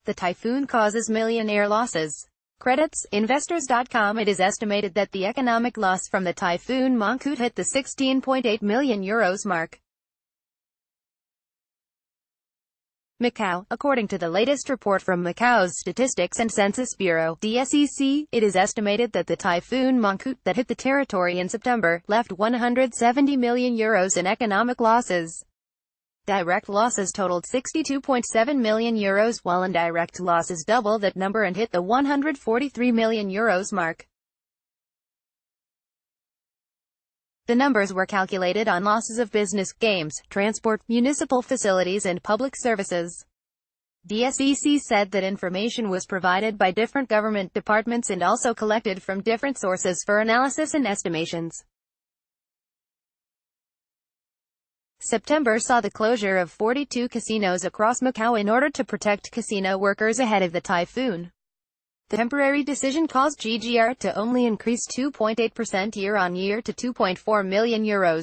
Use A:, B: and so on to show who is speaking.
A: The typhoon causes millionaire losses. Credits, Investors.com. It is estimated that the economic loss from the Typhoon Mangkhut hit the €16.8 million mark. Macau. According to the latest report from Macau's Statistics and Census Bureau, DSEC, it is estimated that the Typhoon Mangkhut that hit the territory in September left €170 million in economic losses. Direct losses totaled €62.7 million, while indirect losses double that number and hit the €143 million mark. The numbers were calculated on losses of business, games, transport, municipal facilities and public services. DSEC said that information was provided by different government departments and also collected from different sources for analysis and estimations. September saw the closure of 42 casinos across Macau in order to protect casino workers ahead of the typhoon. The temporary decision caused GGR to only increase 2.8% year-on-year to €2.4 million.